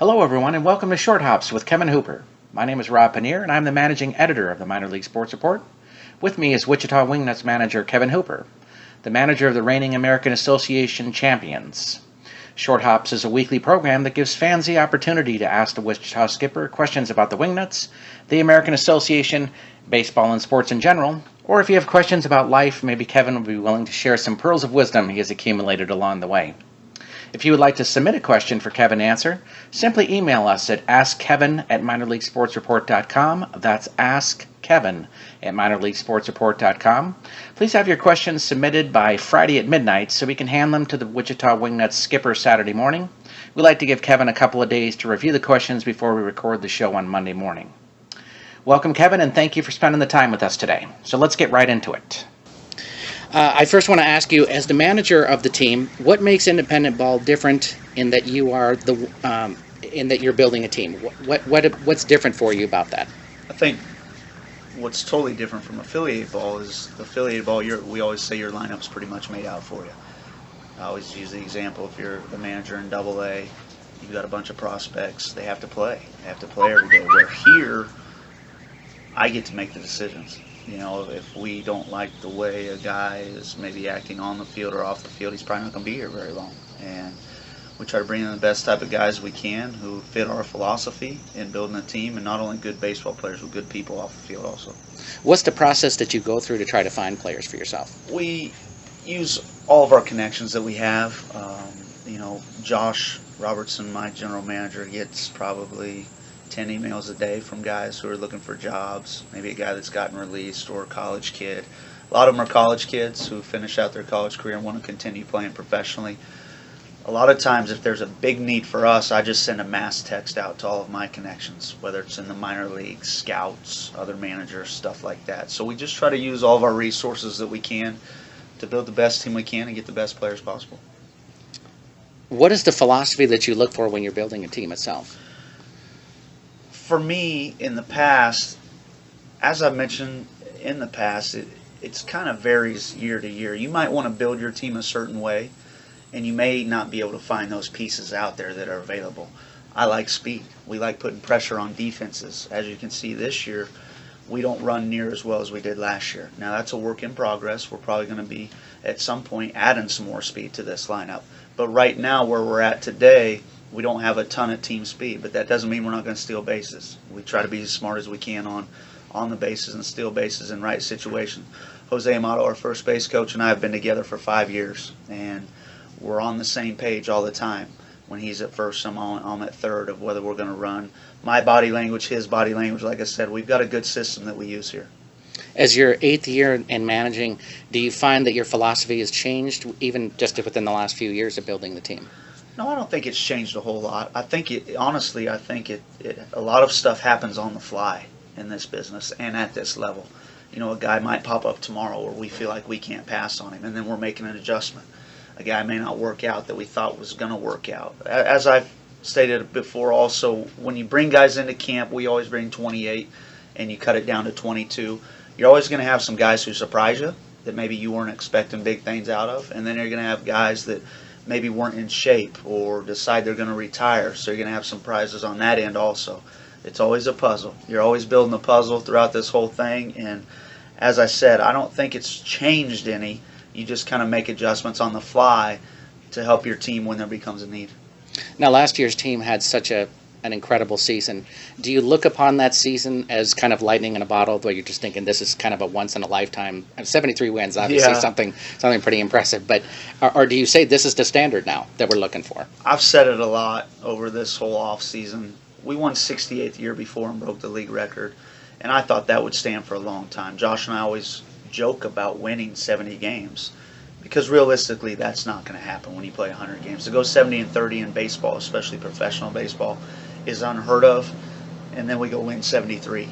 Hello, everyone, and welcome to Short Hops with Kevin Hooper. My name is Rob Pannier, and I'm the managing editor of the Minor League Sports Report. With me is Wichita Wingnuts manager Kevin Hooper, the manager of the reigning American Association champions. Short Hops is a weekly program that gives fans the opportunity to ask the Wichita skipper questions about the Wingnuts, the American Association, baseball and sports in general, or if you have questions about life, maybe Kevin will be willing to share some pearls of wisdom he has accumulated along the way. If you would like to submit a question for Kevin to answer, simply email us at askkevin@minorleaguesportsreport.com. That's askkevin@minorleaguesportsreport.com. Please have your questions submitted by Friday at midnight so we can hand them to the Wichita Wingnuts skipper Saturday morning. We like to give Kevin a couple of days to review the questions before we record the show on Monday morning. Welcome, Kevin, and thank you for spending the time with us today. So let's get right into it. I first want to ask you, as the manager of the team, what makes independent ball different in that you are in that you're building a team? What's different for you about that? I think what's totally different from affiliate ball is the affiliate ball. We always say your lineup's pretty much made out for you. I always use the example: if you're the manager in AA, you've got a bunch of prospects. They have to play. They have to play every day. Where here, I get to make the decisions. You know, if we don't like the way a guy is maybe acting on the field or off the field, he's probably not going to be here very long. And we try to bring in the best type of guys we can who fit our philosophy in building a team, and not only good baseball players, but good people off the field also. What's the process that you go through to try to find players for yourself? We use all of our connections that we have. Josh Robertson, my general manager, gets probably 10 emails a day from guys who are looking for jobs, maybe a guy that's gotten released or a college kid. A lot of them are college kids who finish out their college career and want to continue playing professionally. A lot of times, if there's a big need for us, I just send a mass text out to all of my connections, whether it's in the minor leagues, scouts, other managers, stuff like that. So we just try to use all of our resources that we can to build the best team we can and get the best players possible. What is the philosophy that you look for when you're building a team itself? For me, in the past, as I mentioned in the past, it's kind of varies year to year. You might want to build your team a certain way, and you may not be able to find those pieces out there that are available. I like speed. We like putting pressure on defenses. As you can see this year, we don't run near as well as we did last year. Now, that's a work in progress. We're probably going to be, at some point, adding some more speed to this lineup. But right now, where we're at today, we don't have a ton of team speed, but that doesn't mean we're not going to steal bases. We try to be as smart as we can on the bases and steal bases in right situations. Jose Amato, our first base coach, and I have been together for 5 years, and we're on the same page all the time. When he's at first, I'm at third of whether we're going to run. My body language, his body language, like I said, we've got a good system that we use here. As your 8th year in managing, do you find that your philosophy has changed even just within the last few years of building the team? No, I don't think it's changed a whole lot. I think a lot of stuff happens on the fly in this business and at this level. You know, a guy might pop up tomorrow where we feel like we can't pass on him, and then we're making an adjustment. A guy may not work out that we thought was going to work out. As I've stated before also, when you bring guys into camp, we always bring 28, and you cut it down to 22. You're always going to have some guys who surprise you that maybe you weren't expecting big things out of, and then you're going to have guys that maybe weren't in shape or decide they're going to retire, so you're going to have some prizes on that end also. It's always a puzzle. You're always building a puzzle throughout this whole thing, and as I said, I don't think it's changed any. You just kind of make adjustments on the fly to help your team when there becomes a need. Now, last year's team had such an incredible season. Do you look upon that season as kind of lightning in a bottle, where you're just thinking this is kind of a once-in-a-lifetime? 73 wins, obviously, something pretty impressive. But or do you say this is the standard now that we're looking for? I've said it a lot over this whole off season. We won 68th year before and broke the league record, and I thought that would stand for a long time. Josh and I always joke about winning 70 games because realistically that's not going to happen when you play 100 games. To go 70-30 in baseball, especially professional baseball, is unheard of, and then we go win 73.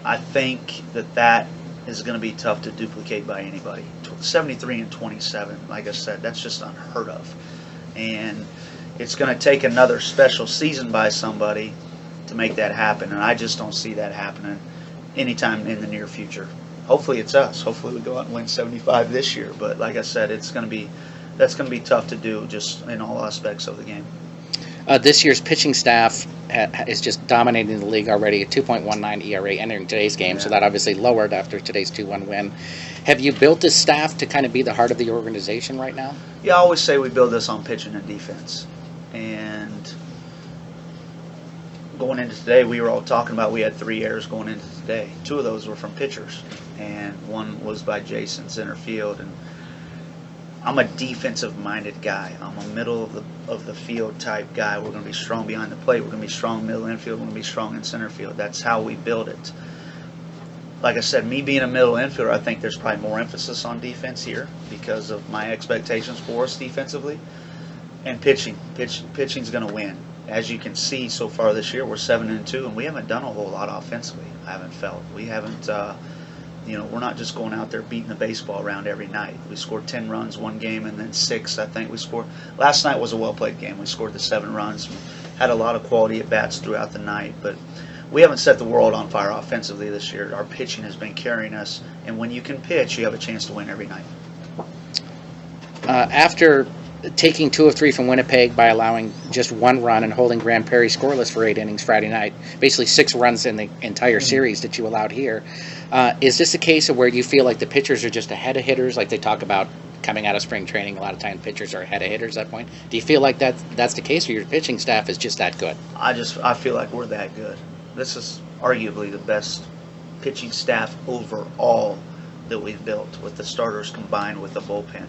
I think that is going to be tough to duplicate by anybody. 73-27, like I said, that's just unheard of, and it's going to take another special season by somebody to make that happen, and I just don't see that happening anytime in the near future. Hopefully it's us. Hopefully we go out and win 75 this year, but like I said, that's going to be tough to do just in all aspects of the game. This year's pitching staff is just dominating the league already, a 2.19 ERA entering today's game, so that obviously lowered after today's 2-1 win. Have you built this staff to kind of be the heart of the organization right now? Yeah, I always say we build this on pitching and defense. And going into today, we were all talking about we had 3 errors going into today. 2 of those were from pitchers, and 1 was by Jason center field. And I'm a defensive-minded guy. I'm a middle of the field type guy. We're going to be strong behind the plate. We're going to be strong middle infield. We're going to be strong in center field. That's how we build it. Like I said, me being a middle infielder, I think there's probably more emphasis on defense here because of my expectations for us defensively. And pitching. Pitching's going to win. As you can see so far this year, we're 7-2, and we haven't done a whole lot offensively. I haven't felt. We haven't. We're not just going out there beating the baseball around every night. We scored 10 runs one game and then 6, I think we scored. Last night was a well-played game. We scored the 7 runs. We had a lot of quality at-bats throughout the night, but we haven't set the world on fire offensively this year. Our pitching has been carrying us, and when you can pitch, you have a chance to win every night. After taking 2 of 3 from Winnipeg by allowing just 1 run and holding Grand Prairie scoreless for 8 innings Friday night, basically 6 runs in the entire series that you allowed here. Is this a case of where you feel like the pitchers are just ahead of hitters, like they talk about coming out of spring training? A lot of times pitchers are ahead of hitters at that point. Do you feel like that's the case, or your pitching staff is just that good? I feel like we're that good. This is arguably the best pitching staff overall that we've built, with the starters combined with the bullpen.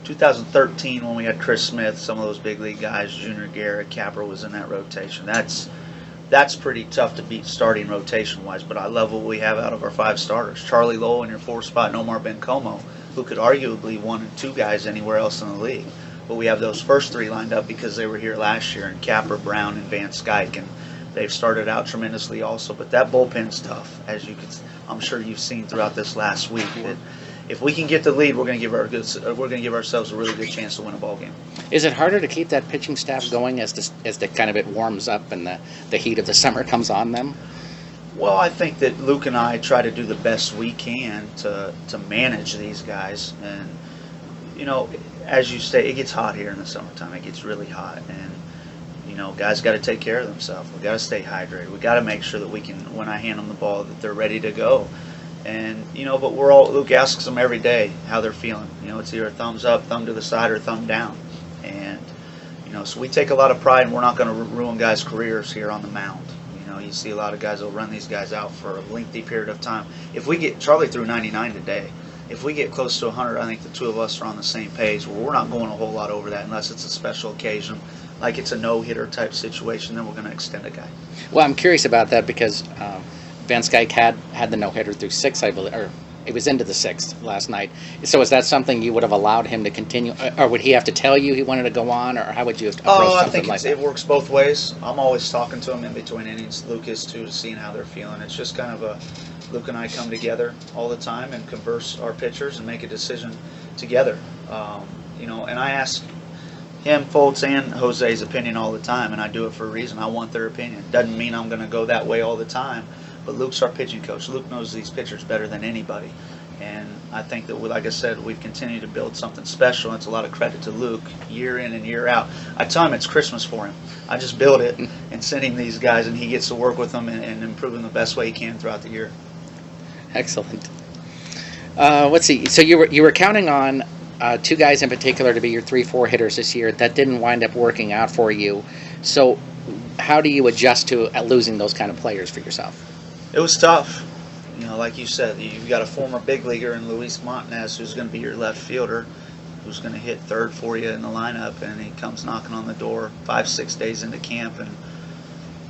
2013, when we had Chris Smith, some of those big league guys, Junior Garrett, Capra was in that rotation. That's pretty tough to beat starting rotation-wise, but I love what we have out of our 5 starters. Charlie Lowell in your 4th spot, and Omar Bencomo, who could arguably 1 and 2 guys anywhere else in the league. But we have those first 3 lined up because they were here last year, and Capra, Brown, and Van Skyke, and they've started out tremendously also. But that bullpen's tough, as I'm sure you've seen throughout this last week. That if we can get the lead, we're going to give ourselves a really good chance to win a ball game. Is it harder to keep that pitching staff going as the kind of it warms up and the heat of the summer comes on them? Well, I think that Luke and I try to do the best we can to manage these guys. And, as you say, it gets hot here in the summertime. It gets really hot. And, guys got to take care of themselves. We got to stay hydrated. We got to make sure that we can, when I hand them the ball, that they're ready to go. And, but Luke asks them every day how they're feeling. It's either thumbs up, thumb to the side, or thumb down. And, so we take a lot of pride, and we're not going to ruin guys' careers here on the mound. You see a lot of guys will run these guys out for a lengthy period of time. If we get, Charlie threw 99 today. If we get close to 100, I think the 2 of us are on the same page. Well, we're not going a whole lot over that unless it's a special occasion, like it's a no-hitter type situation, then we're going to extend a guy. Well, I'm curious about that because Van Skyke had the no-hitter through 6, I believe, or it was into the 6th last night. So is that something you would have allowed him to continue, or would he have to tell you he wanted to go on, or how would you approach something like that? It works both ways. I'm always talking to him in between innings. Luke is too, seeing how they're feeling. It's just kind of Luke and I come together all the time and converse our pitchers and make a decision together. And I ask him, Foltz, and Jose's opinion all the time, and I do it for a reason. I want their opinion. Doesn't mean I'm going to go that way all the time. But Luke's our pitching coach. Luke knows these pitchers better than anybody. And I think that, like I said, we've continued to build something special. It's a lot of credit to Luke, year in and year out. I tell him it's Christmas for him. I just build it and send him these guys, and he gets to work with them and improve them the best way he can throughout the year. Excellent. Let's see. So you were counting on 2 guys in particular to be your 3-4 hitters this year. That didn't wind up working out for you. So how do you adjust to losing those kind of players for yourself? It was tough. Like you said, you've got a former big leaguer in Luis Montanez who's going to be your left fielder, who's going to hit third for you in the lineup, and he comes knocking on the door 5-6 days into camp and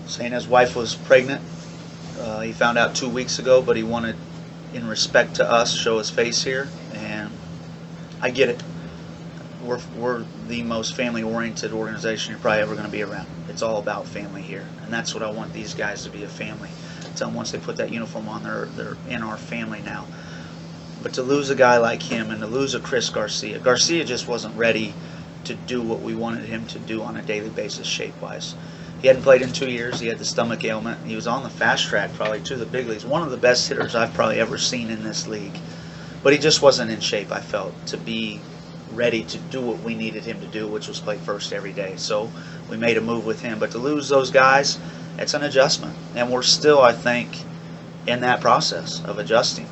saying his wife was pregnant. He found out 2 weeks ago, but he wanted, in respect to us, show his face here, and I get it. We're the most family-oriented organization you're probably ever going to be around. It's all about family here, and that's what I want these guys to be, a family. Tell them once they put that uniform on, they're in our family now. But to lose a guy like him and to lose a Chris Garcia just wasn't ready to do what we wanted him to do on a daily basis shape-wise. He hadn't played in 2 years. He had the stomach ailment. He was on the fast track probably to the big leagues. One of the best hitters I've probably ever seen in this league. But he just wasn't in shape, I felt, to be ready to do what we needed him to do, which was play first every day. So we made a move with him. But to lose those guys, it's an adjustment, and we're still, I think, in that process of adjusting.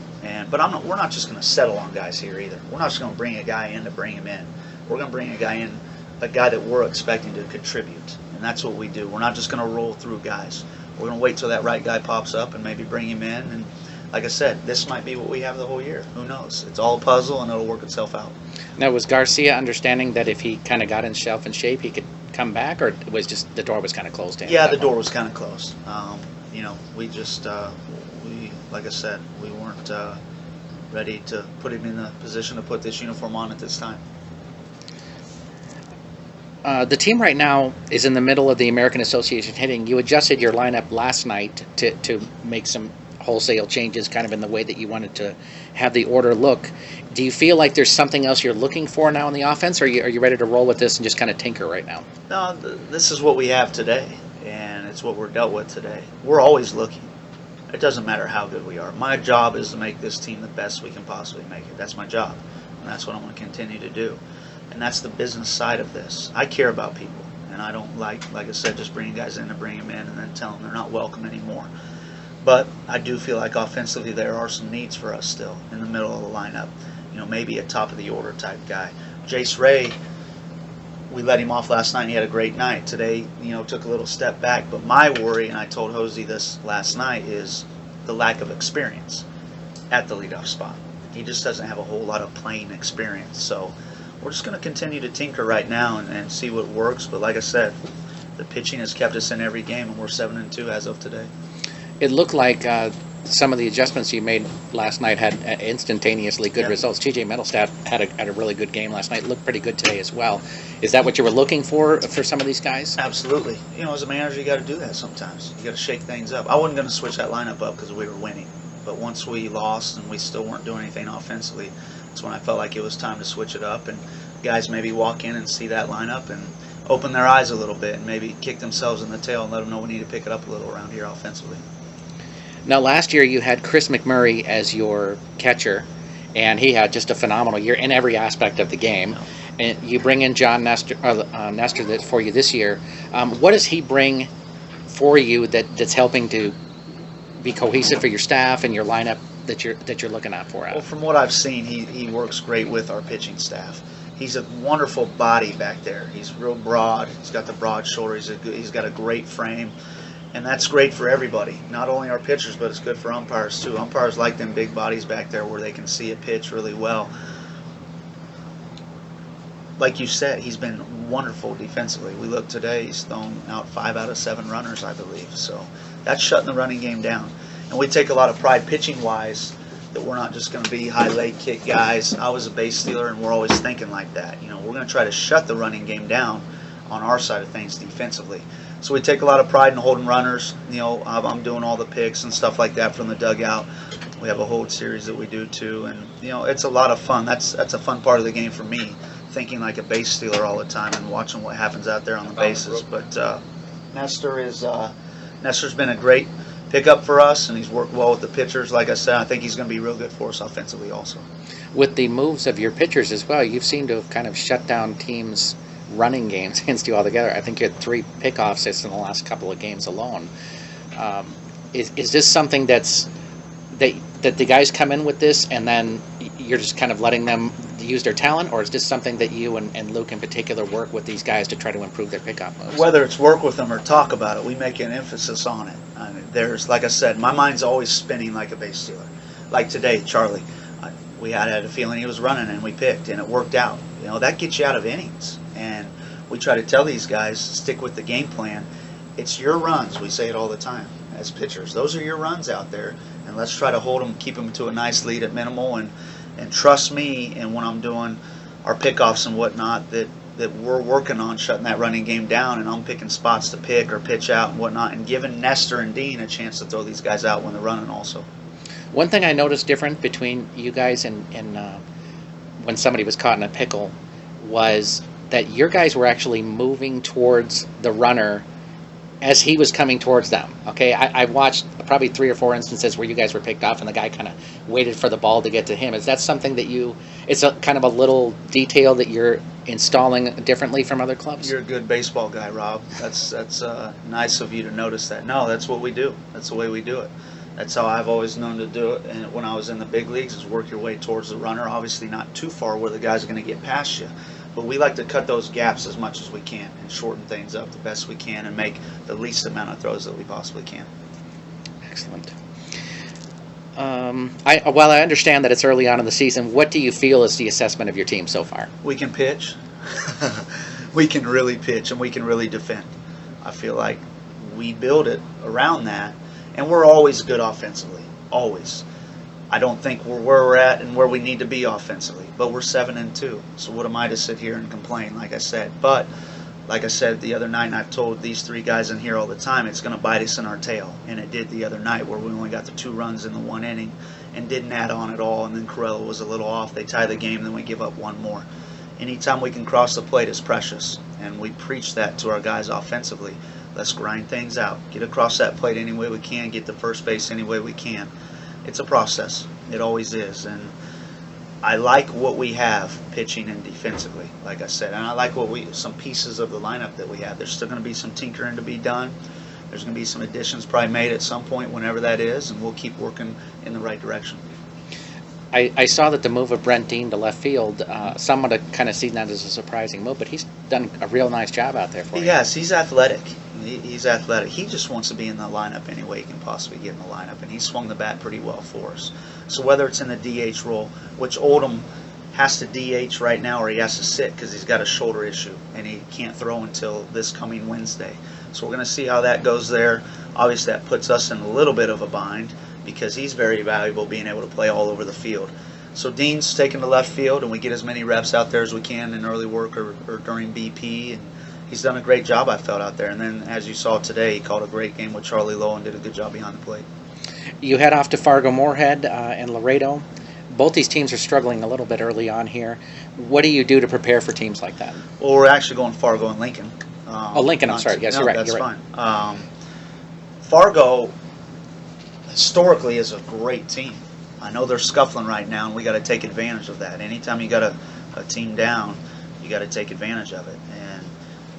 But we're not just going to settle on guys here either. We're not just going to bring a guy in to bring him in. We're going to bring a guy that we're expecting to contribute, and that's what we do. We're not just going to roll through guys. We're going to wait till that right guy pops up and maybe bring him in. And like I said, this might be what we have the whole year. Who knows? It's all a puzzle, and it'll work itself out. Now, was Garcia understanding that if he kind of got himself in shape, he could come back, or was just the door was kind of closed to him? Yeah, the door was kind of closed. We just, like I said, we weren't ready to put him in the position to put this uniform on at this time. The team right now is in the middle of the American Association hitting. You adjusted your lineup last night to make some wholesale changes kind of in the way that you wanted to have the order look. Do you feel like there's something else you're looking for now in the offense, or are you ready to roll with this and just kind of tinker right now? No, this is what we have today, and it's what we're dealt with today. We're always looking. It doesn't matter how good we are. My job is to make this team the best we can possibly make it. That's my job, and that's what I'm going to continue to do. And that's the business side of this. I care about people, and I don't like I said, just bringing guys in to bring them in and then tell them they're not welcome anymore. But I do feel like offensively there are some needs for us still in the middle of the lineup. Maybe a top of the order type guy. Jace Ray, we let him off last night and he had a great night. Today, took a little step back. But my worry, and I told Hosey this last night, is the lack of experience at the leadoff spot. He just doesn't have a whole lot of playing experience. So we're just going to continue to tinker right now and see what works. But like I said, the pitching has kept us in every game, and we're 7-2 as of today. It looked like some of the adjustments you made last night had instantaneously good results. T.J. Middlestat had a really good game last night. Looked pretty good today as well. Is that what you were looking for some of these guys? Absolutely. As a manager, you got to do that sometimes. You got to shake things up. I wasn't going to switch that lineup up because we were winning. But once we lost and we still weren't doing anything offensively, that's when I felt like it was time to switch it up. And guys maybe walk in and see that lineup and open their eyes a little bit and maybe kick themselves in the tail and let them know we need to pick it up a little around here offensively. Now, last year you had Chris McMurray as your catcher, and he had just a phenomenal year in every aspect of the game. And you bring in John Nestor for you this year. What does he bring for you that's helping to be cohesive for your staff and your lineup that you're looking out for? Well, from what I've seen, he works great with our pitching staff. He's a wonderful body back there. He's real broad. He's got the broad shoulder. He's got a great frame. And that's great for everybody, not only our pitchers, but it's good for umpires too. Umpires like them big bodies back there where they can see a pitch really well. Like you said, he's been wonderful defensively. We look today, he's thrown out 5 out of 7 runners, I believe. So that's shutting the running game down. And we take a lot of pride pitching-wise that we're not just going to be high leg kick guys. I was a base stealer, and we're always thinking like that. We're going to try to shut the running game down on our side of things defensively. So we take a lot of pride in holding runners. I'm doing all the picks and stuff like that from the dugout. We have a hold series that we do too, and it's a lot of fun. That's a fun part of the game for me, thinking like a base stealer all the time and watching what happens out there on the bases. But Nestor's been a great pickup for us, and he's worked well with the pitchers. Like I said, I think he's going to be real good for us offensively also. With the moves of your pitchers as well, you've seemed to have kind of shut down teams' running games against you altogether. I think you had 3 pickoffs just in the last couple of games alone. Is this something that the guys come in with this and then you're just kind of letting them use their talent, or is this something that you and Luke in particular work with these guys to try to improve their pickoff moves? Whether it's work with them or talk about it, we make an emphasis on it. I mean, like I said, my mind's always spinning like a base stealer. Like today, Charlie, we had a feeling he was running and we picked, and it worked out. That gets you out of innings. And we try to tell these guys, stick with the game plan. It's your runs. We say it all the time as pitchers. Those are your runs out there, and let's try to hold them, keep them to a nice lead at minimal, and trust me. And when I'm doing our pickoffs and whatnot, that we're working on shutting that running game down, and I'm picking spots to pick or pitch out and whatnot, and giving Nestor and Dean a chance to throw these guys out when they're running also. One thing I noticed different between you guys and when somebody was caught in a pickle was that your guys were actually moving towards the runner as he was coming towards them. Okay, I watched probably 3 or 4 instances where you guys were picked off and the guy kind of waited for the ball to get to him. Is that something that it's a kind of a little detail that you're installing differently from other clubs? You're a good baseball guy, Rob. That's nice of you to notice that. No, that's what we do. That's the way we do it. That's how I've always known to do it. And when I was in the big leagues, is work your way towards the runner. Obviously not too far where the guy's going to get past you. But we like to cut those gaps as much as we can and shorten things up the best we can and make the least amount of throws that we possibly can. Excellent. While I understand that it's early on in the season, what do you feel is the assessment of your team so far? We can pitch. We can really pitch, and we can really defend. I feel like we build it around that, and we're always good offensively, always. I don't think we're where we're at and where we need to be offensively, but we're 7-2. So what am I to sit here and complain, like I said? But like I said the other night, and I've told these 3 guys in here all the time, it's going to bite us in our tail. And it did the other night where we only got the 2 runs in the 1 inning and didn't add on at all. And then Corella was a little off. They tie the game, then we give up 1 more. Anytime we can cross the plate is precious. And we preach that to our guys offensively. Let's grind things out. Get across that plate any way we can. Get to first base any way we can. It's a process. It always is. And I like what we have pitching and defensively, like I said. And I like some pieces of the lineup that we have. There's still going to be some tinkering to be done. There's going to be some additions probably made at some point, whenever that is, and we'll keep working in the right direction. I saw that the move of Brent Dean to left field, someone have kind of seen that as a surprising move, but he's done a real nice job out there for you. He has. He's athletic. He's athletic. He just wants to be in the lineup any way he can possibly get in the lineup, and he swung the bat pretty well for us. So whether it's in the DH role, which Oldham has to DH right now, or he has to sit because he's got a shoulder issue, and he can't throw until this coming Wednesday. So we're going to see how that goes there. Obviously, that puts us in a little bit of a bind because he's very valuable being able to play all over the field. So Dean's taken to left field, and we get as many reps out there as we can in early work or during BP, and he's done a great job, I felt, out there. And then, as you saw today, he called a great game with Charlie Lowe and did a good job behind the plate. You head off to Fargo-Moorhead and Laredo. Both these teams are struggling a little bit early on here. What do you do to prepare for teams like that? Well, we're actually going Fargo and Lincoln. Lincoln, I'm sorry. Yes, no, you're right. That's you're right. fine. Fargo, historically, is a great team. I know they're scuffling right now, and we got to take advantage of that. Anytime you got a team down, you got to take advantage of it. And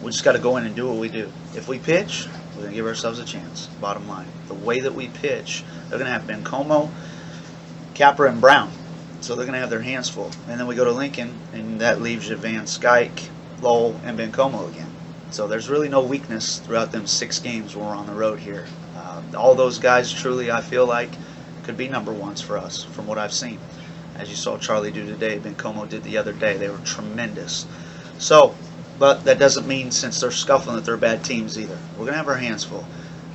we just got to go in and do what we do. If we pitch, we're going to give ourselves a chance, bottom line. The way that we pitch, they're going to have Bencomo, Capra, and Brown. So they're going to have their hands full. And then we go to Lincoln, and that leaves you Van Skyke, Lowell, and Bencomo again. So there's really no weakness throughout them 6 games when we're on the road here. All those guys truly, I feel like, could be number ones for us from what I've seen. As you saw Charlie do today, Bencomo did the other day. They were tremendous. So, but that doesn't mean since they're scuffling that they're bad teams either. We're going to have our hands full.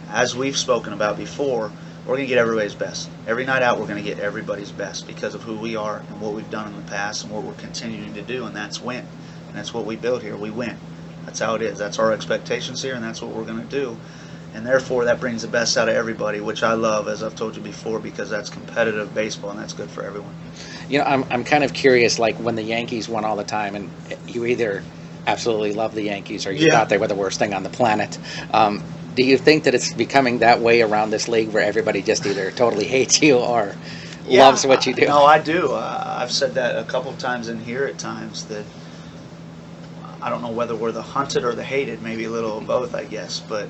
As we've spoken about before, we're going to get everybody's best. Every night out, we're going to get everybody's best because of who we are and what we've done in the past and what we're continuing to do, and that's win. And that's what we build here. We win. That's how it is. That's our expectations here, and that's what we're going to do. And therefore, that brings the best out of everybody, which I love, as I've told you before, because that's competitive baseball, and that's good for everyone. You know, I'm kind of curious, like when the Yankees won all the time, and you either absolutely love the Yankees or you thought they were the worst thing on the planet. Do you think that it's becoming that way around this league where everybody just either totally hates you or loves what you do? No, I do. I've said that a couple of times in here at times that I don't know whether we're the hunted or the hated, maybe a little of both, I guess, but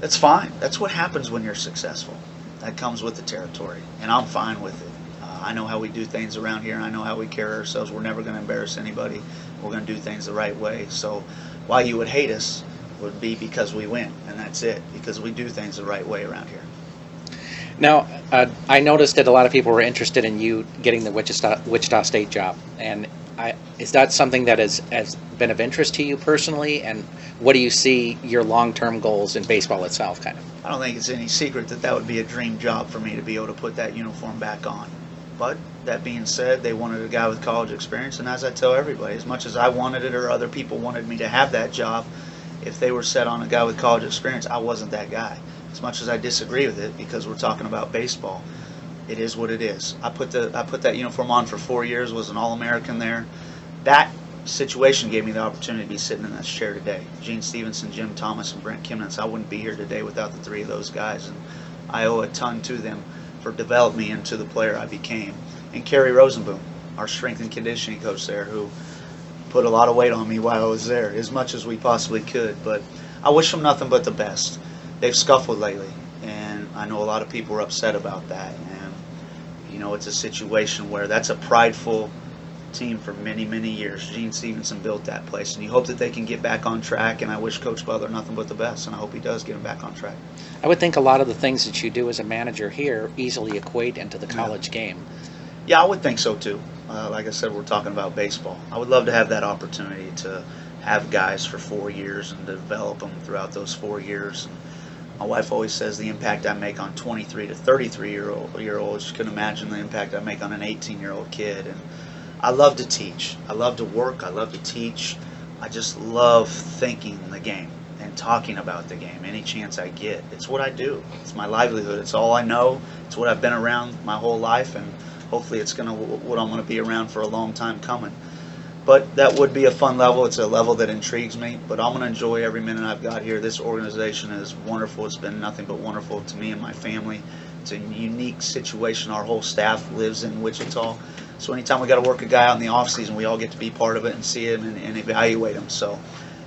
that's fine. That's what happens when you're successful. That comes with the territory, and I'm fine with it. I know how we do things around here, and I know how we carry ourselves. We're never going to embarrass anybody. We're going to do things the right way. So why you would hate us would be because we win, and that's it, because we do things the right way around here. Now, I noticed that a lot of people were interested in you getting the Wichita State job, and is that something that has been of interest to you personally, and what do you see your long-term goals in baseball itself, kind of? I don't think it's any secret that would be a dream job for me to be able to put that uniform back on. But that being said, they wanted a guy with college experience, and as I tell everybody, as much as I wanted it or other people wanted me to have that job, if they were set on a guy with college experience, I wasn't that guy. As much as I disagree with it, because we're talking about baseball, it is what it is. I put that uniform on for 4 years, was an All-American there. That situation gave me the opportunity to be sitting in this chair today. Gene Stevenson, Jim Thomas, and Brent Kimnitz. I wouldn't be here today without the three of those guys, and I owe a ton to them for developing me into the player I became. And Kerry Rosenboom, our strength and conditioning coach there, who put a lot of weight on me while I was there, as much as we possibly could. But I wish them nothing but the best. They've scuffled lately, and I know a lot of people are upset about that. And you know, it's a situation where that's a prideful team for many, many years. Gene Stevenson built that place, and you hope that they can get back on track, and I wish Coach Butler nothing but the best, and I hope he does get them back on track. I would think a lot of the things that you do as a manager here easily equate into the college game. Yeah, I would think so too. Like I said, we're talking about baseball. I would love to have that opportunity to have guys for 4 years and develop them throughout those 4 years. And my wife always says the impact I make on 23 to 33-year-olds, you can imagine the impact I make on an 18-year-old kid. And I love to teach. I love to work. I love to teach. I just love thinking the game and talking about the game any chance I get. It's what I do. It's my livelihood. It's all I know. It's what I've been around my whole life, and hopefully it's what I'm going to be around for a long time coming. But that would be a fun level. It's a level that intrigues me, but I'm going to enjoy every minute I've got here. This organization is wonderful. It's been nothing but wonderful to me and my family. It's a unique situation. Our whole staff lives in Wichita. So anytime we got to work a guy out in the off season, we all get to be part of it and see him and evaluate him. So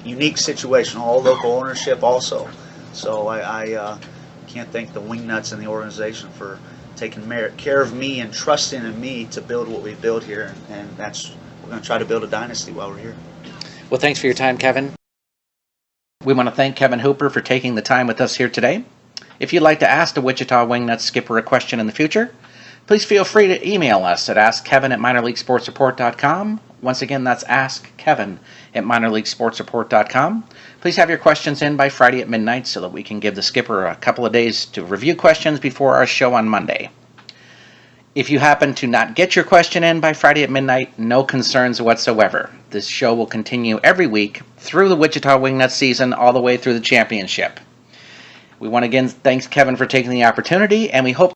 unique situation, all local ownership also. So I can't thank the Wingnuts and the organization for taking care of me and trusting in me to build what we've built here. And we're going to try to build a dynasty while we're here. Well, thanks for your time, Kevin. We want to thank Kevin Hooper for taking the time with us here today. If you'd like to ask the Wichita Wingnuts skipper a question in the future, please feel free to email us at askkevin@minorleaguesportsreport.com. Once again, that's askkevin@minorleaguesportsreport.com. Please have your questions in by Friday at midnight so that we can give the skipper a couple of days to review questions before our show on Monday. If you happen to not get your question in by Friday at midnight, no concerns whatsoever. This show will continue every week through the Wichita Wingnuts season all the way through the championship. We want to again thank Kevin for taking the opportunity, and we hope